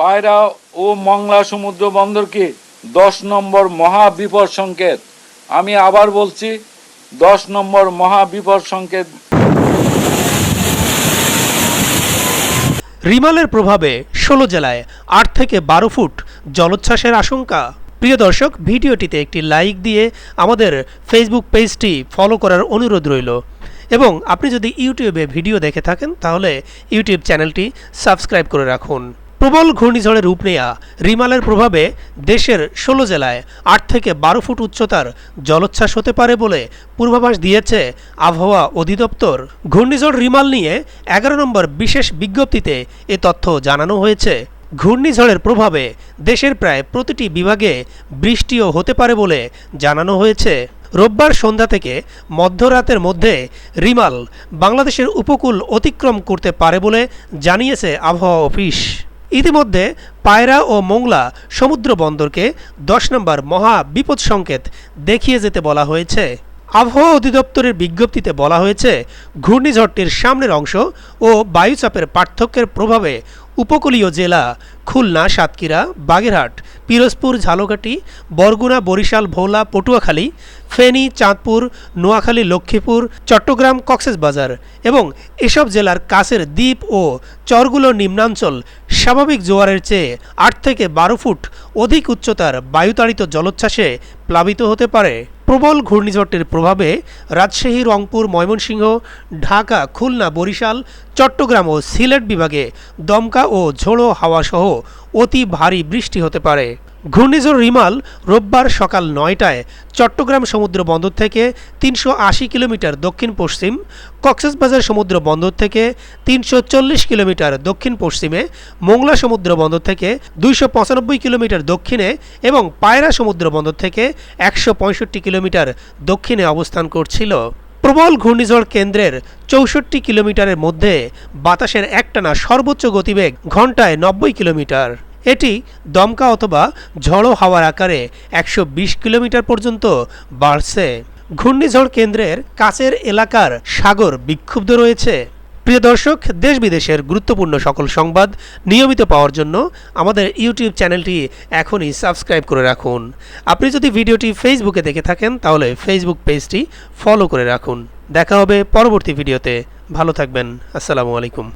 পায়রা ও মংলা সমুদ্র বন্দরকে 10 নম্বর মহাবিপদ সংকেত। আমি আবার বলছি, 10 নম্বর মহাবিপদ সংকেত। রিমালের প্রভাবে 16 জেলায় 8 থেকে 12 ফুট জলোচ্ছ্বাসের আশঙ্কা। প্রিয় দর্শক, ভিডিওটিতে একটি লাইক দিয়ে আমাদের ফেসবুক পেজটি ফলো করার অনুরোধ রইল এবং আপনি যদি ইউটিউবে ভিডিও দেখে থাকেন তাহলে ইউটিউব চ্যানেলটি সাবস্ক্রাইব করে রাখুন। প্রবল ঘূর্ণিঝড়ের রূপ নেয়া রিমালের প্রভাবে দেশের 16 জেলায় 8 থেকে 12 ফুট উচ্চতার জলোচ্ছ্বাস হতে পারে বলে পূর্বাভাস দিয়েছে আবহাওয়া অধিদপ্তর। ঘূর্ণিঝড় রিমাল নিয়ে 11 নম্বর বিশেষ বিজ্ঞপ্তিতে এ তথ্য জানানো হয়েছে। ঘূর্ণিঝড়ের প্রভাবে দেশের প্রায় প্রতিটি বিভাগে বৃষ্টিও হতে পারে বলে জানানো হয়েছে। রোববার সন্ধ্যা থেকে মধ্যরাতের মধ্যে রিমাল বাংলাদেশের উপকূল অতিক্রম করতে পারে বলে জানিয়েছে আবহাওয়া অফিস। ইতিমধ্যে পায়রা ও মোংলা সমুদ্র বন্দরকে 10 নম্বর মহা বিপদ সংকেত দেখিয়ে যেতে বলা হয়েছে। আবহাওয়া অধিদপ্তরের বিজ্ঞপ্তিতে বলা হয়েছে, ঘূর্ণিঝড়টির সামনের অংশ ও বায়ুচাপের পার্থক্যের প্রভাবে উপকূলীয় জেলা খুলনা, সাতক্ষীরা, বাগেরহাট, পিরোজপুর, ঝালকাঠি, বরগুনা, বরিশাল, ভোলা, পটুয়াখালী, ফেনী, চাঁদপুর, নোয়াখালী, লক্ষ্মীপুর, চট্টগ্রাম, কক্সবাজার এবং এসব জেলার কাছের দ্বীপ ও চরগুলোর নিম্নাঞ্চল স্বাভাবিক জোয়ারের চেয়ে 8 থেকে 12 ফুট অধিক উচ্চতার বায়ুতাড়িত জলোচ্ছ্বাসে প্লাবিত হতে পারে। প্রবল ঘূর্ণিঝড়টির প্রভাবে রাজশাহী, রংপুর, ময়মনসিংহ, ঢাকা, খুলনা, বরিশাল, চট্টগ্রাম ও সিলেট বিভাগে দমকা ও ঝোড়ো হাওয়া সহ অতি ভারী বৃষ্টি হতে পারে। ঘূর্ণিঝড় রিমাল রোববার সকাল 9টায় চট্টগ্রাম সমুদ্র বন্দর থেকে 380 কিলোমিটার দক্ষিণ পশ্চিম, কক্সবাজার সমুদ্র বন্দর থেকে 340 কিলোমিটার দক্ষিণ পশ্চিমে, মোংলা সমুদ্র বন্দর থেকে 295 কিলোমিটার দক্ষিণে এবং পায়রা সমুদ্র বন্দর থেকে 165 কিলোমিটার দক্ষিণে অবস্থান করছিল। প্রবল ঘূর্ণিঝড় কেন্দ্রের 64 কিলোমিটারের মধ্যে বাতাসের একটানা সর্বোচ্চ গতিবেগ ঘন্টায় 90 কিলোমিটার। এটি দমকা অথবা ঝড়ো হাওয়ার আকারে 120 কিলোমিটার পর্যন্ত বাড়ছে। ঘূর্ণিঝড় কেন্দ্রের কাছের এলাকার সাগর বিক্ষুব্ধ রয়েছে। প্রিয় দর্শক, দেশ বিদেশের গুরুত্বপূর্ণ সকল সংবাদ নিয়মিত পাওয়ার জন্য আমাদের ইউটিউব চ্যানেলটি এখনই সাবস্ক্রাইব করে রাখুন। আপনি যদি ভিডিওটি ফেসবুকে দেখে থাকেন তাহলে ফেসবুক পেজটি ফলো করে রাখুন। দেখা হবে পরবর্তী ভিডিওতে। ভালো থাকবেন। আসসালামু আলাইকুম।